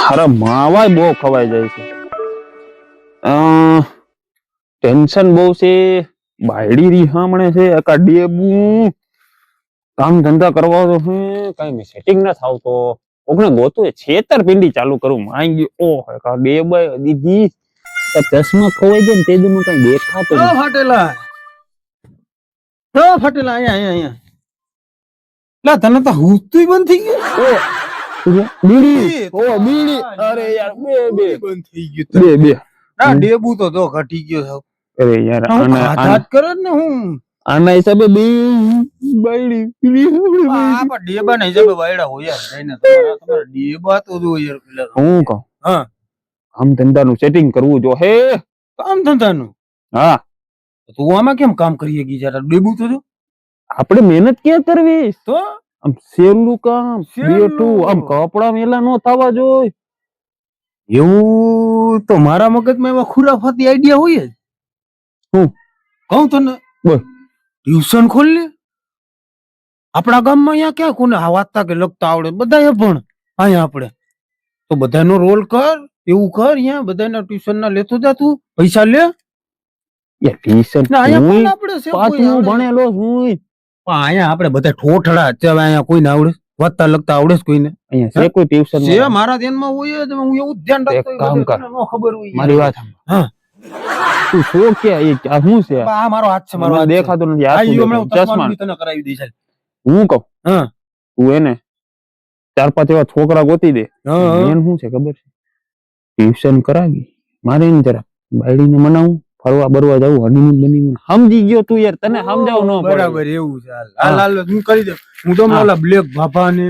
અરે માવાય બહુ ખવાઈ જાય છે. ટેન્શન બહુ છે. બાયડી રીહામણે છે એકા ડેબુ કામ ધંધા કરવા તો કઈ સેટિંગ ના થાવતો. ઓગણે ગોતું છેતરપિંડી ચાલુ કરું માંગ ગયો. ઓહ એકા ડેબાય દીધી ચશ્મા ખોવાઈ ગયા ને તે દુનું કઈ દેખાતું તો ફાટેલા અહીંયા લા તને તો હુસ્તું બંધ થઈ ગયું. બીડી ઓ બીડી અરે યાર બે બંધ થઈ ગયું બે ના ડેબુ તો ઘટી ગયો છે. અરે યાર આના કરે ને હું આના હિસાબે બાયડી આ પણ ડેબા ના હિસાબે વાયડા હોય યાર જઈને તમારા ડેબા તો જો યાર પેલા હું કહું હા કામ ધંધાનું સેટિંગ કરવું જો હે. કામ ધંધાનું હા તું આમાં કેમ કામ કરીએ ગઈ જરા ડેબુ તો જો આપણે મહેનત ક્યાં કરવી તો આમ સેલું કામ બેઠું આમ કપડા મેલા નો થવા જોઈએ. એવું તો મારા મગજમાં એવા ખુરાફાતી આઈડિયા હોય જ. હું કહું તને બોલ ટ્યુશન ખોલ લે આપણા ગામમાં. અહીંયા ક્યાં કોને વાંચતા કે લખતા આવડે બધા પણ અહીંયા આપણે તો બધાનો રોલ કર એવું કર. અહીંયા બધાના ટ્યુશન ના લેતો જા તું પૈસા લે. ટ્યુશન અહીંયા આપણે પાછું ભણેલો હું અહીંયા આપણે બધા ઠોઠડા અત્યારે અહીંયા કોઈને આવડે વાંચતા લખતા આવડે જ કોઈને અહીંયા છે કોઈ ટ્યુશન છે મારા ધ્યાનમાં હોય જ. હું એવું ધ્યાન રાખતો કામ કર નો ખબર હોય મારી વાત હા તું શો કે આ શું છે આ મારો હાથ છે મારો હાથ દેખાતો નથી આ આ ઈ શું હમણાં દેખાય? ચશ્મા ચશ્મા તને કરાવી દઈશ હું કહું હા તું એને 4-5 એવા છોકરા ગોતી દે. મેન શું છે ખબર છે ટ્યુશન કરાવી મારે એને જરા બાયડીને મનાવું ફરવા બરવા જવું હનીમૂન બનીમૂન સમજી ગયો તું યાર તને સમજાવ ન બરાબર એવું છે હાલ હાલ હું કરી દઉં. હું તો ઓલા બ્લેક બાપા ને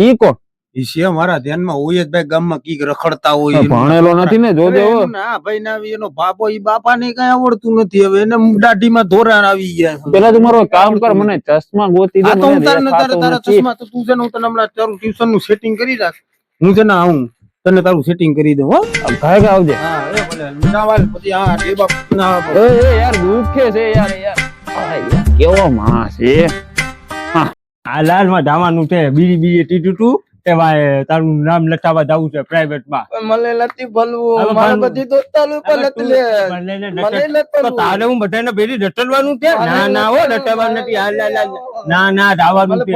ઈ કોણ ઈ છે મારા ધ્યાનમાં હોય જ ભાઈ ગામમાં કઈક રખડતા હોય ભણેલો નથી ને જોજે હો. ના ભાઈ ના આવી એનો બાપો ઈ બાપા ને કઈ આવડતું નથી. હવે એને દાઢીમાં ધોરણ આવી ગયા. પેલા તું મારો કામ કર મને ચશ્મા ગોતી દે. આ તો હું તારે મને તારા દેખાતું ચશ્મા તો તું છે ને હું તને હમણાં તારું ટ્યુશન નું સેટિંગ કરી રાખ. હું છે ને આવું તને તારું સેટિંગ કરી દઉં હો. ભાઈ આવજે. હા એ ભલે ના વાલ પછી હા એ બાપ ના એ યાર દુખે છે યાર કેવો માસ છે. આ લાલમાં જવાનું છે બીડી ટીટું તે ભાઈ તારું નામ લખાવા જવું છે પ્રાઇવેટ માં. મને નથી ભલવું મારે બધી દોસ્તારો પર નથી લે મને નથી તારે હું બધાને ભેરી ડટલવાનું છે. ના ના હો ડટલવાનું નથી. ના ના જવાનું છે.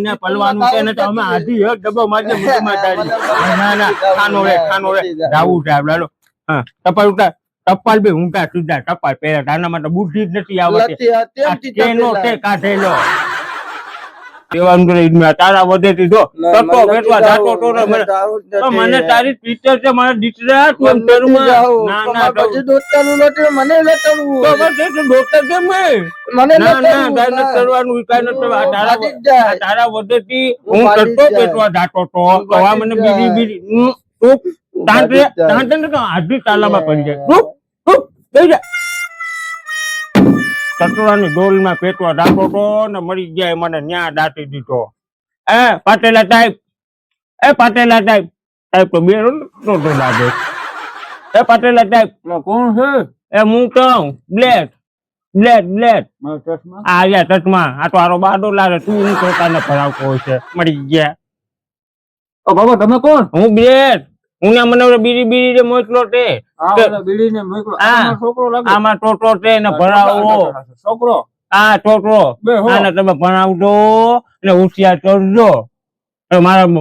ના પલવાનું છે ને તો અમે આધી એક ડબ્બો મારી મુઠીમાં તારી. ના ના ખાનો રે જાવું છે આપડે. હા ટપાલ ઉતાર ટપાલ બી ઊંઘા સીધા ટપાલ પહેલા તારા માટે બુદ્ધિ જ નથી આવતી. કેનો તે કાઢેલો તારા વધેથી જો તકો વેટવા જાતો તો મને તારી ટીચર છે મારા દીકરા તું ના ના દોસ્તારો લટે મને લટડવું ડોક્ટર કેમ મને ના ના કાઈ નથી કરવાનું કાઈ નથી તારા વધેથી હું તકો વેટવા જાતો તો હવા મને બીજી તું તાંટે આધી તાલામાં પડી જાય થઈ જાય. કટોરાની ડોલમાં પેટવા દાખો તો ને મરી ગયા મને ન્યા દાટી દીધો. પાટેલા ટાઈપ તો બે તો દાદે. પાટેલા ટાઈપ કોણ છે એ હું કહું બ્લેક આ ગયા ચશ્મા આ તો આરો બાડો લાગે તું હું પોતાને ભરાવતો હોય છે મરી ગયા. બાબા તમે કોણ હું બ્લેક હું ના મને બીડી જે મોકલો તે આમાં ટોટો છે ને ભરાવો છોકરો આ ટોટો આને તમે ભણાવજો ને હોશિયાર કરજો.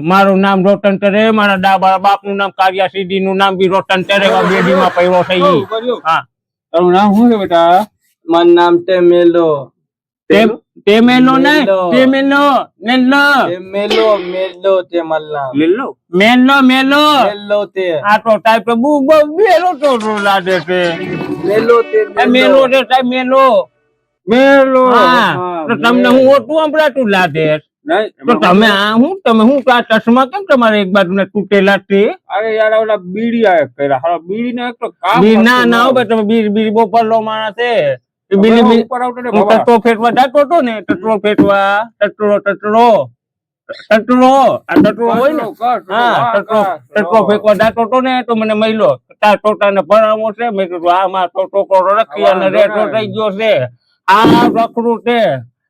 મારું નામ રોશન કરે મારા બાપ નું નામ કાવ્યા સીધી નું નામ બી રોશન કરે બેડી માં પડ્યો છે. હા તારું નામ શું છે બેટા મારું નામ છે મેલો મેલો તે આ તો ટાઈપ બેલો ટોટો લાગે છે મેલો તે ટાઈપ મેલો હા તો તમને હું ઓટું સંભળાતું લાગે તો તમે હું ચશ્મા કેમ તમારે એક બાજુ ને તૂટેલા છે. અરે યાર ઓલા બીડી આવે કર્યા હાલો બીડી ને એક તો કામ ના ના હો તમે બીડી બહુ પરલો માણસ છે. ટટ્ટો ફેટવા જતો હતો ને ટટ્ટો ફેટવા ટટ્ટો હોય ને હા ટટ્ટો ફેંકવા જતો હતો ને તો મને મળ્યો તાર ટોટા ને ભણાવો છે. મેં કીધું આ માં ટોટો રખી અને રેટો થઈ ગયો છે આ રખડું છે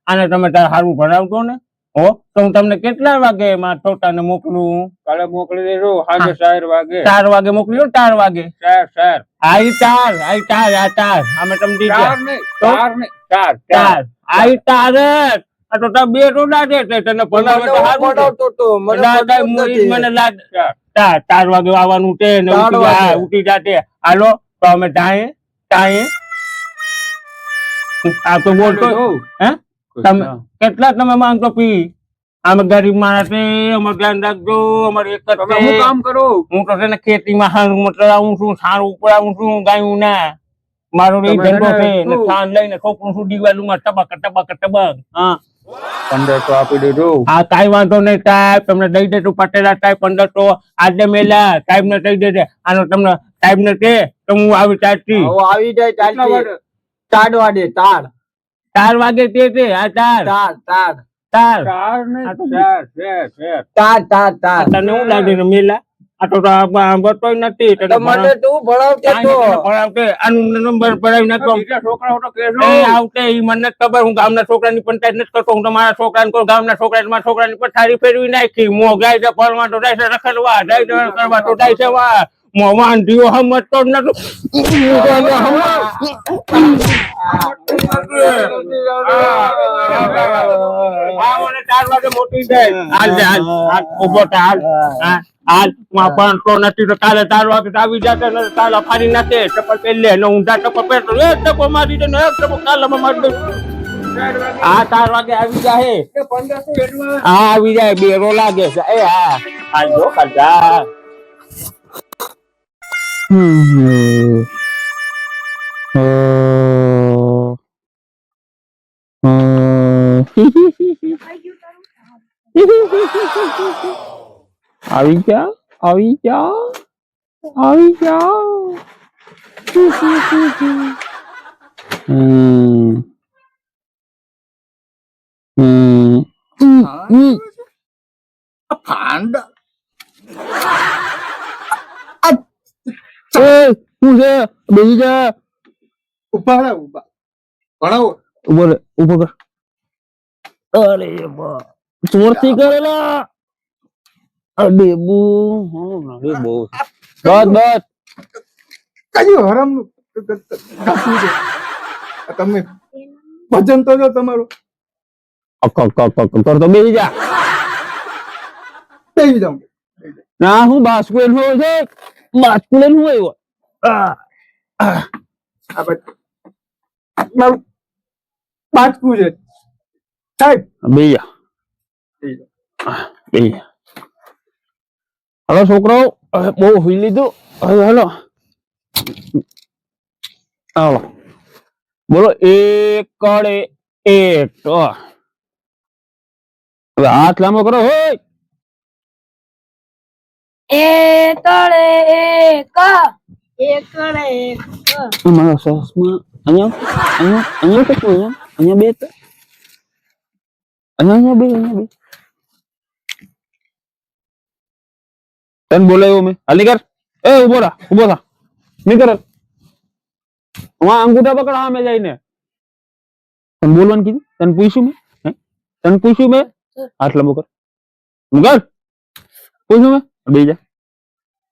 આને તમે તાર સારું ભણાવતો ને હો તો હું તમને કેટલા વાગે મારા છોટાને મોકલું? કાલે મોકલી દેજો સાંજે 4 વાગે. 4 વાગે મોકલ્યો ને 4 વાગે? 4 આઈ 4 અમે તમને દીધા 4 નહીં 4 નહીં 4 4 આઈ 4 આ તો તમે બે ટોડા છે એટલે તને ભણાવે તો સારું છે. મને લાગ 4 વાગે આવવાનું છે ને ઉઠી જાતે હાલો તો અમે ટાઈએ આ તો બોલતો હે તમે કેટલા તમે માંગતો પી? અમે ગરીબ માણસ છે, અમારે ધ્યાન રાખજો. અમારે એક જ તમે શું કામ કરો? હું તો છે ને ખેતીમાં હારું ચડાવું છું, સારું ઉપડાવું છું ગાયું ના. મારો એ ધંધો છે ને છાણ લઈને છોકરું છું દિવાલુમાં ટબક. હા 1500 આપી દેજો. હા કાંઈ વાંધો નહીં સાહેબ, તમને દઈ દેજો પટેલા સાહેબ 1500 આજે મેલા સાહેબ ને દઈ દેજે. આનો તમને સાહેબ ને કે તો હું આવી ચાલતી આવી જાય ચાલતી 4 વાગે 4 વાગે તે આ 4 4 નહીં 4 તને હું લાગે છે મેલા? આ તો બતોય નથી તને તું ભણાવતે આનું નંબર ભરાવી નાખો. બીજા છોકરાઓ તો કહેજો. એ આવતે ઈ મને નથી ખબર. હું ગામના છોકરાની પંચાયત નથી કરતો. હું તમારા છોકરાને કહું ગામના છોકરાને છોકરાની પથારી ફેરવી નાખી. મો ગાય છે ફરવા તો જાય છે રખડવા, જાય છે કરવા તો જાય છે વા. મો વાંધીઓ સમજતો જ નતો. આ મને 4 વાગે મોટી જાય. હાલ ઉભો થા હાલ પણ તો નથી તો કાલે 4 વાગે આવી જશે ને તાલા ફાડી નાખે. ચપ્પલ પહેરી લે ને ઊંધા ચપ્પલ પહેરતો એક ચપ્પલ મારી દે ને એક ચપ્પલ કાલામાં મારી દે. હા 4 વાગે આવી જાય. 1500 હા આવી જાય. બેરો લાગે છે. એ હા હાલ જો ખાધા આવી જા શું છે? બેસી જા. ઉભા ભણાવો ઉભો કર. અરે ચોરથી કરેલા ડેબુ બસ કયું હરામનું કાપ્યું છે તમે? ભજન તો જો તમારું કરતો બેસી જા. દઈ જાઉં ના હું બાસ્કુલેન હોય છે. બાસ્કુલેન હોય મારું બાજકું છે સાહેબ. બેયા હલો છોકરાઓ, બહુ હુઈ લીધું. હવે હાલો બોલો. એક કડે એક. હવે હાથ લાંબો કરો. હોય એકડે એક મારા સસમાં અહીંયા કેટલું? અહીંયા બે તો અહીંયા બે તને બોલાવ્યો મેં. હાલી કર. એ ઉભો થા નહીં કરે. અંગૂઠા પકડ સામે જઈને. તને બોલવાનું કીધું? તને પૂછ્યું મેં હાથ લાંબો કર. પૂછ્યું મેં બે જા.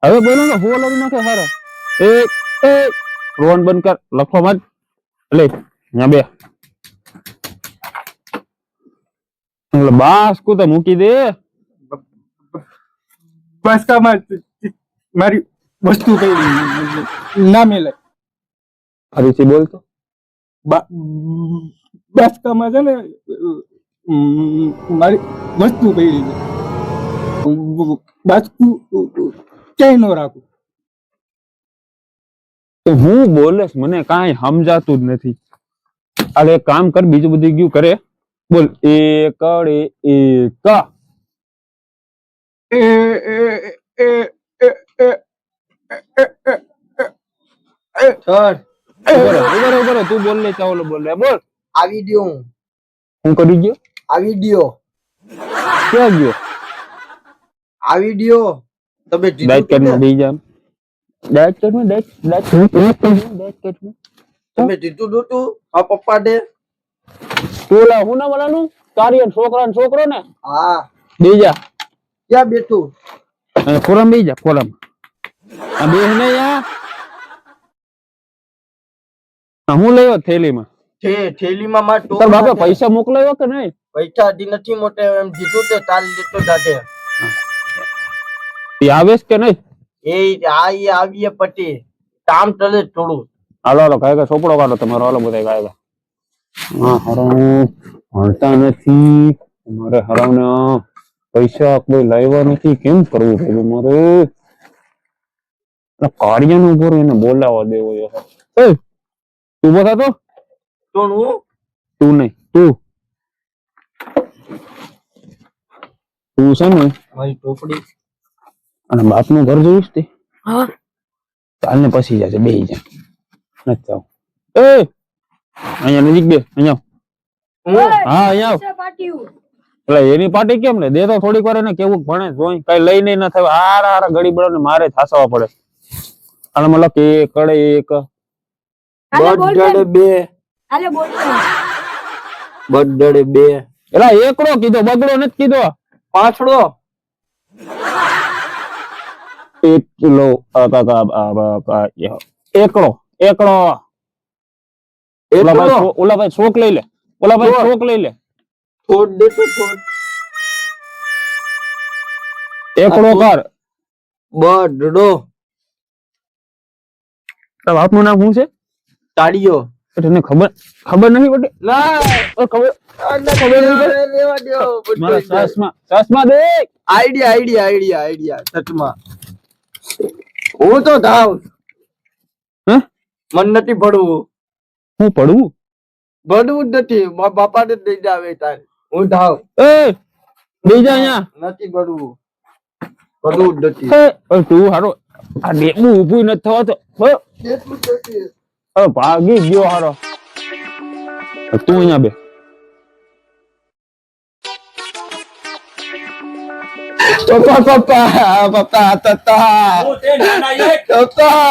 હવે બોલો ને હો લડી નાખે હારા. એક રોન બંધ કર. લખવા મત. લે અહીંયા બે. બાસ તો મૂકી દે. બસ કામાં મારી વસ્તુ કઈ ના મેલે. ફરીથી બોલતો. બસ કામાં છે ને મારી વસ્તુ પડી છે. બાજકુ ક્યાંય ન રાખું. તો હું બોલેશ મને કાંઈ સમજાતું જ નથી. અરે એક કામ કર, બીજું બધું ગયું કરે. બોલ. એકડે એક. ઉભો તું બોલ લે. ચાવલો બોલ લે. બોલ. આવી ગયો હું કરી ગયો? આવી ગયો ક્યાં ગયો? આવી ગયો. તમે ડાયટ કાર્ડમાં દઈ જા. ડાયટ કાર્ડમાં તમે જીતું દોતું આ પપ્પા દે. ઓલા હું ના બોલાનું તારી અને છોકરા છોકરો ને હા બીજા ક્યાં બેઠું અને ફોરમ બીજા ફોરમ આ બે ને યા હું લેવો થેલીમાં થેલીમાં માર ટોપ તાર બાપે નાખે. પૈસા મોકલાવ્યો કે નહીં પૈસા હજી નથી મોટે એમ કીધું તે તારી લેતો જાતે એ આવેશ કે નહીં એ આવીએ પટી કામ ચલે થોડું હાલો હાલો કાંઈ સોપડો કાઢો તમારો હાલો બધા કાંઈ હા હરામ ભણતા નથી મારે હરામ ને પૈસા કોઈ લાવ્યા નથી કેમ કરવું ભાઈ મારે કાર્ય નું ઉપર એને બોલાવા દેવો એ તું બતા તો કોણ હું તું નહીં તું છે ને મારી ટોપડી અને બાપ નું ઘર જોઈશ તે હા ચાલ ને પછી જશે બે જા નથી જાવ એ અહીંયા નજીક બે અહીંયા હા અહીંયા આવ. પાટિયું એટલે એની પાર્ટી કેમ ને દે તો થોડીક વાર એને કેવું ભણે જોઈ કઈ લઈને ન થાય હારા હારા ગડી બળો ને મારે થાસવા પડે અને મતલબ કે કડે એક બડડે બે હાલે બોલ બડડે બે એલા એકડો કીધો બગડો નથી કીધો પાંચડો એક કિલો એકડો એકડો ઓલા ભાઈ શોક લઈ લે ઓલા ભાઈ શોક લઈ લે થોડ દે તો થોડ એકડો કર બડડો તારા બાપનું નામ શું છે તાળીઓ તને ખબર નથી પડતી ના ખબર લેવા દો મારા ચશ્મા દે આઈડિયા સચમાં હું તો ધાવ હે મન નથી ભણવું હું પડવું ભણવું જ નથી મારા બાપા ને દઈ જાવે તારે હું ધાવ એ બીજા અહીંયા નથી ભણવું ભણવું જ નથી એ તું હારો આ ડેબુ ઊભું નથી થવાતો એટલું નથી. હવે ભાગી ગયો હારો તું અહીંયા બે પપ્પા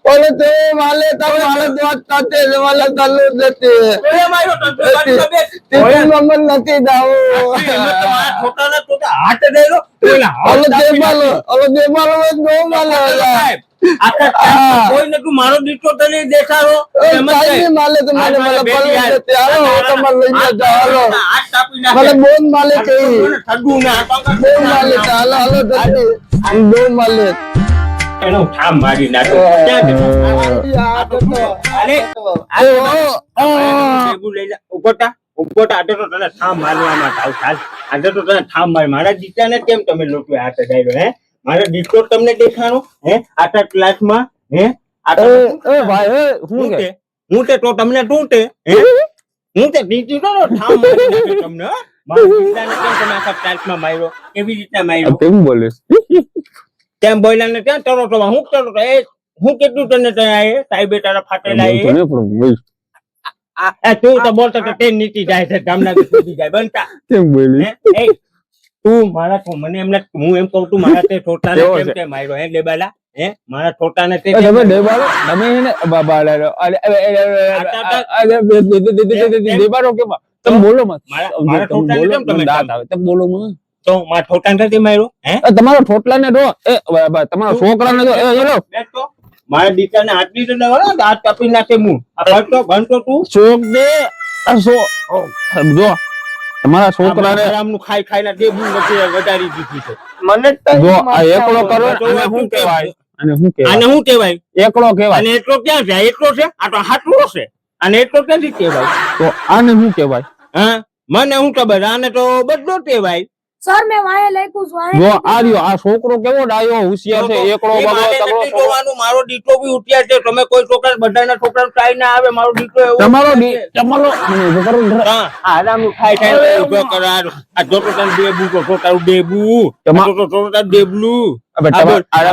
ઓલે તે માલે તમે માલે દોત તાતે માલે તલ્લુ નથી તે મમન નથી દાવ ઓલે દે માલો નો માલે મારો દીકરો તને દેખાડો કાઈ માલે તો માલે માલે પલ્લુ નથી હાલો તમાર લઈને જાઓ હાલો મને બોન માલે કઈ બોન માલે હાલો હાલો દતી બોન માલે એનો ઠામ મારી નાખો ક્યાં મારા દીકરાને કેમ તમે લોકો હાથ અડાડ્યો હે મારો દીકરો તમને દેખાણો હે આટલા ક્લાસમાં હે ભાઈ હું કે હું તે તો તમને શું તે હે હું તે દીકરી તો ઠામ મારી નાખ્યો તમને હો. મારા દીકરાને કેમ તમે આખા ક્લાસમાં માર્યો કેવી રીતના માર્યો કેમ બોલીશ કેમ બોલ્યા ને ત્યાં તરો તો હું તરો તો એ હું કેટલું તને ત્યાં તાઈ બેટાના ફાટેલા એ તું તો બોલતો તો તે નીતિ જાય છે ગામના સુધી જાય બનતા કેમ બોલી હે એ તું મારા મને એમને હું એમ કહું તું મારા તે છોટાને કેવો કેમ છે? કે માર્યો હે ડેબાલા હે મારા છોટાને તે તમે ડેબારો તમે એને ડેબારો કેમ તમે બોલો મત મારા છોટાને કેમ તમે દાંત આવે તમે બોલો મત તો મારા છોટાને તે માર્યો હે તમારો ઠોટલા ને દો તમારા છોકરા ને દો બેઠો મારા દીકરાને હાથની તો દવા દાંત કાપી નાખે હું આ ભણતો તું શોક દે જો તમારા છોકરા ને આમનું ખાઈ ખાઈને દેબું નથી વધારી દીધું છે મને જો આ એકડો કરો અને શું કહેવાય અને શું આને કહેવાય શું કહેવાય એકડો કહેવાય અને એટલો ક્યાં છે એટલો છે આ તો હાટલો છે અને એટલો ક્યાંથી કહેવાય તો આને શું કહેવાય હા મને શું ખબર આને તો બધો કહેવાય સર મેં વાય લખ્યું છે વાંહે જો લખ્યું આ રહ્યો આ છોકરો કેવો ડાયો હોશિયાર છે એકડો એ બગડો મારે તગડો નથી છોકરો. જોવાનું, મારો દીકરો બી ઉઠ્યા છે તમે કોઈ છોકરા બધાના છોકરા ટ્રાય ના આવે મારો દીકરો એવો તમારો છે. તમારો મને ઉભો કરો ને. હા, આ આરામનું ખાઈ ખાઈને ઉભો કરાર આ જોતો તને દેબુ તો તારું દેબુ તમા- આ જોતો તારું દેબલું હવે આ બોલ, આ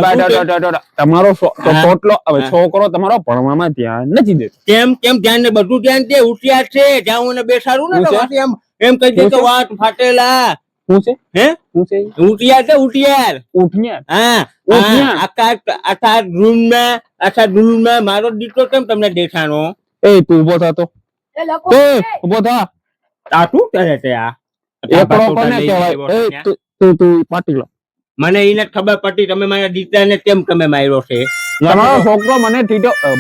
તમારો હા. ટોટલો હવે હા. છોકરો તમારો ભણવામાં ધ્યાન નથી દેતો કેમ કેમ ધ્યાન ને બધું ધ્યાન છે ઉઠ્યા છે જ્યાં હું એને બેસાડું ને શું તો છે? પાછી એમ કહી દે શું કે છે? વાત ફાટેલા શું છે હે શું છે ઉઠ્યા છે ઉઠ્યા ઉઠ્યા હા ઉઠ્યા? આખા રૂમમાં મારો દીકરો કેમ તમને દેખાણો એ તું ઉભો થતો એ લખો તો ને. ઉભો થા. આ શું કરે છે આ એકડો કોને કહેવાય? એ તું પાટી લો. મને એને જ ખબર પડી તમે મારા દીકરાને કેમ તમે માર્યો છે તમારો છોકરો મને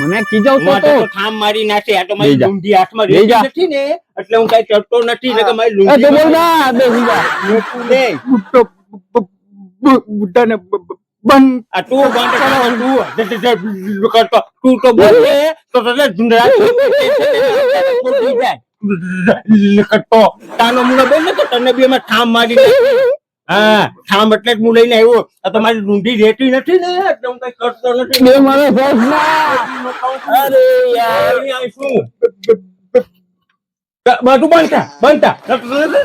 મને ખીજાવતો હું હતો. તો ઠામ મારી નાખે આ તો મારી લઈ જા. લુંગી હાથમાં લઈ જા. રહેતી નથી ને એટલે હું કઈ ચડતો નથી ને કે મારી એ તું બોલ લુંગી ના, બે બીજા. બુદ્ધાને બંધ આ તું બંધ કરો તું કરતો તું તો બોલે તો તને ધુંધળા બોલી જાય કરતો તાનો મુનો બેન ને તો તને બી અમે ઠામ મારી નાખી. હા ઠામ એટલે જ હું લઈને આવ્યો આ તમારી લુંગી રહેતી નથી ને એટલે હું કઈ કરતો નથી બે મારો શોખ ના. અરે યાર શું બધું બનતા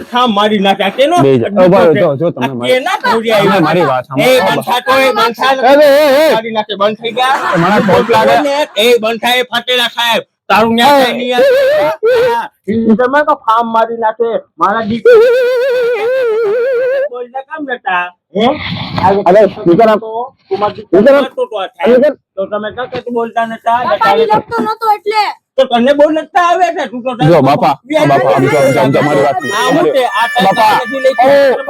ઠામ મારી નાખ્યા કેનો બે જા. ઓ ભાઈ, જો તમે મારી- કેના ખોડિયા તમે આવ્યા? મારી વાત એ સાંભળો. બંધા તો એ બંધા અરે, એ. મારી નાખે બંધ થઈ ગયા મારા શોખ લાગે. એ બંધા એ ફટેલા સાહેબ તારું ન્યા કઈ નહીં આવે. તમે તો ફાર્મ મારી નાખે મારા દીકરા બોલતા કામ નતા હે અરે, દીકરા, તું મારા દીકરા, દીકરા તો આ થાય. દીકરા. તો તમે કઈ બોલતા નતા પાણી લખતો નતો એટલે તો તને બહુ લગતા આવે છે તું તો જો બાપા, બાપા, આમ જો મારી વાત આ હું તે આ ટાઈમ બાપા, નથી લઈ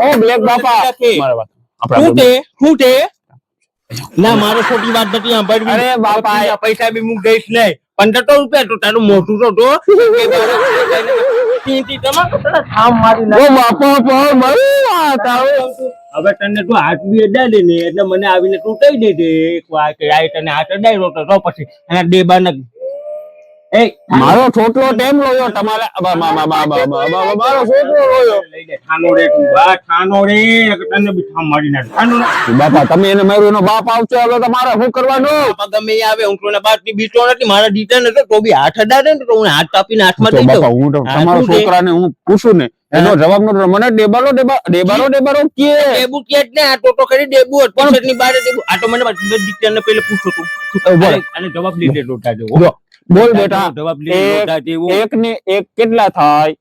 ઓ બ્લેક બાપા, મારી વાત શું આપણે તે શું તે ના મારો ખોટી વાત નથી સાંભળવી. અરે બાપા, આ પૈસા બી હું દઈશ નહીં 1500 રૂપિયા તો તારું મોટું તો જો ઠામ મારી ઓ બાપા પણ મારી વાત આવે. હવે તને તું હાથ બી અડાડે ને એટલે મને આવીને તું કહી દેજે એક વાર કે આ તને હાથ અડાડ્યો તો પછી એના ડેબાના એ મારો છોકરો ટેમ લોયો તમારે મારો છોકરો લોયો. લઈ લે ઠાનો રે તું બા ઠાનો રે તને બી ઠામ મારી નાખ ઠાનો રે બાપા તમે એને માર્યો એનો બાપ આવશે હવે તમારે શું કરવાનું? ગમે એ આવે હું તો બાપ ની બીતો નથી મારા દીકરા ને તો બી હાથ અડાડે ને તો હું હાથ કાપીને હાથમાં જો દઈ બાપા, દઉં હું તો હા, તમારા શું છે? છોકરાને હું પૂછું ને એનો જવાબ નો મને ડેબારો કે ડેબુ કે જ ને આ તો ખરી ડેબુ જ પણ ની બારે ડેબુ આ તો મને દીકરાને પહેલે પૂછો તું ઉભો રહે. અને જવાબ લીધે ડોટા જો જો, બોલ બેટા, જવાબ લીધે ડોટા જેવું એક ને એક કેટલા થાય?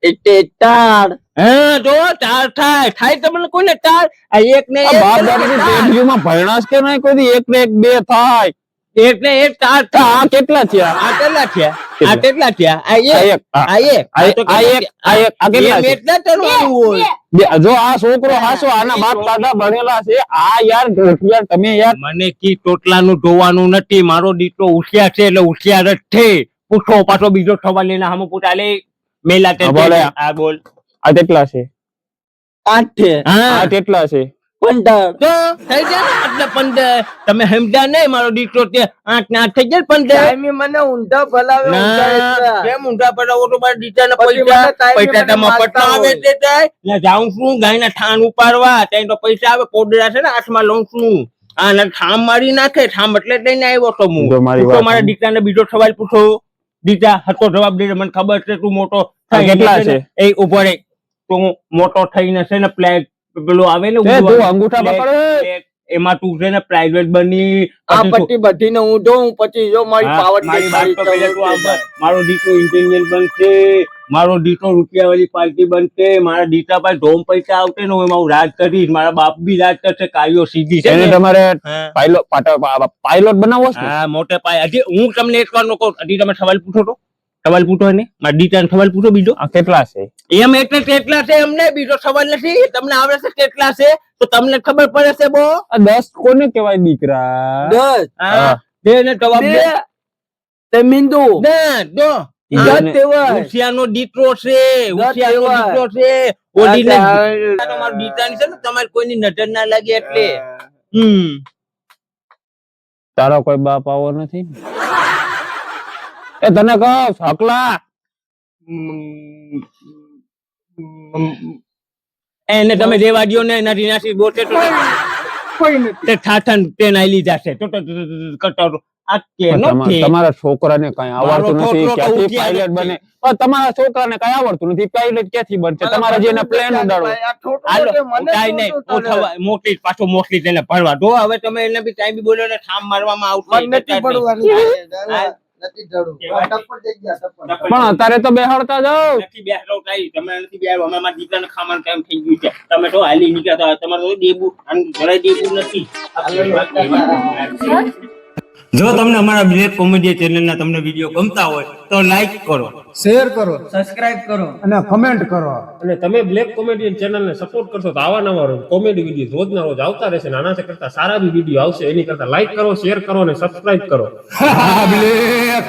એટલે ચાર હા જો ચાર થાય તમને કોઈને ચાર આ એક ને આ બાપ દાદાની પેઢીઓમાં ભણ્યા છે કે નહીં કોઈ દી? એક ને એક બે થાય. એક ને એક ચાર તો આ કેટલા થયા? આ કેટલા થયા આ કેટલા થયા આ આ એક એક, આ આ એક આ એક, આ એક, આ એક, આ કેટલા એમ છે? એટલા કરવાનું હોય બે, જો આ છોકરો હાસો આના બાપ દાદા ભણેલા છે. આ યાર ગોઠિયાર તમે યાર મને કી ટોટલાનું જોવાનું નથી મારો દીકરો હોશિયાર છે એટલે હોશિયાર જ છે પૂછો પાછો બીજો સવાલ લઈને હમ પૂછા લે મેલા તે હા, બોલે. આ બોલ આ કેટલા છે? 8 છે આ હા કેટલા છે? 15 તો થઈ ગયા ને એટલે 15 તમે સમજ્યા નહીં મારો દીકરો તે 8 ને 8 થઈ ગયા 15 ટાઈમે મને ઊંધા ભલાવે ઊંધા ના એટલા. કેમ ઊંધા પડાવો તો મારા દીકરાને પછી પૈસા મને કાંઈ પૈસા મને તો મફતમાં માગતા આવે હોય. તે થાય ને જાઉં છું ગાયના ઠાણ ઉપાડવા ત્યાં તો પૈસા આવે પોદડા છે ને હાથમાં લઉં છું આ ને ઠામ મારી નાખે ઠામ એટલે જ લઈને આવ્યો તો હું જો મારી પૂછો વાત મારા દીકરાને બીજો સવાલ પૂછો દીકરા હકો જવાબ દે મને ખબર છે તું મોટો આ થઈને કેટલા છે ને, છે? એ ઉભો રે તો હું મોટો થઈને છે ને પ્લેગ પેલું આવે ને એ તું ઊંધું અંગૂઠા flag, પકડ. flag, એમાં તું છે ને પ્રાઇવેટ બની આ પછી તું- પટ્ટી બધીને ઊંધો હું પછી જો મારી હા, પાવર મારી વાત તો પહેલા તું સાંભળ. મારો દીકરો એન્જિનિયર બનશે મારો દીકરો રૂપિયા વાળી પાર્ટી બનશે મારા દીકરા પાસે ધોમ પૈસા આવશે ને હું એમાં હું રાજ કરીશ મારા બાપ બી રાજ કરશે કાર્યો સીધી છે એને ને. તમારે હા. પાયલોટ બનાવવો છે ને? હા મોટે પાયે હજી હું તમને એક વાર નો કહું હજી તમે સવાલ પૂછો તો સવાલ પૂછો ને મારા દીકરાને સવાલ પૂછો બીજો આ કેટલા છે? એમ એટલે કેટલા છે એમને બીજો સવાલ નથી તમને આવડે છે કેટલા છે તો તમને ખબર પડે છે બો આ 10 કોને કહેવાય દીકરા? 10 હા દે ને જવાબ દે તે મિંદુ દે દો એને- હોશિયારનો દીકરો છે હોશિયારનો દીકરો છે ઓડીને તમારો દીકરાની છે ને તમારે કોઈની નજર ના લાગે એટલે તારો કોઈ બાપ આવો નથી? એ તને કહું હકલા, એને તમે રેવા દ્યો ને એનાથી નાસી બોટે તો કોઈ નથી તે ઠાઠન તે નાઈ જશે તો કટરો આ કેનો છે તમારા છોકરાને કઈ આવડતું મારો નથી છોકરો ક્યાંથી તો પાયલટ હોશિયાર બને? પણ તમારા છોકરાને કઈ આવડતું નથી પાયલટ ક્યાંથી બનશે? તમારે જેને પ્લેન ઉડાડવો. હાલો કાંઈ નહીં મોકલી પાછો મોકલી તેને ભરવા જો હવે તમે એને બી ટાઈમ બી બોલ્યો ને ઠામ મારવામાં આવશે નથી પડવાનું નથી જડું ટપ્પર થઈ ગયા ટપ્પર પણ અત્યારે તો બેહાડતા જાઓ. નથી બેસરો કાઈ તમે નથી બેસરો અમે મારા દીકરાને ખાવાનો ટાઈમ થઈ ગયું છે તમે તો હાલી નીકળ્યા હતા તમારે તો દેબુ અને જરાય દેબુ નથી જો તમને અમારા બ્લેક કોમેડી ચેનલના તમને વિડીયો ગમતા હોય તો લાઈક કરો, શેર કરો સબસ્ક્રાઇબ કરો. અને કમેન્ટ કરો. અને તમે બ્લેક કોમેડિયન ચેનલને સપોર્ટ કરશો તો આવા નવા કોમેડી વિડીયો રોજના રોજ આવતા રહેશે અને આનાથી કરતા સારા બી વિડીયો આવશે. એની કરતા લાઈક કરો, શેર કરો અને સબસ્ક્રાઇબ કરો. બ્લેક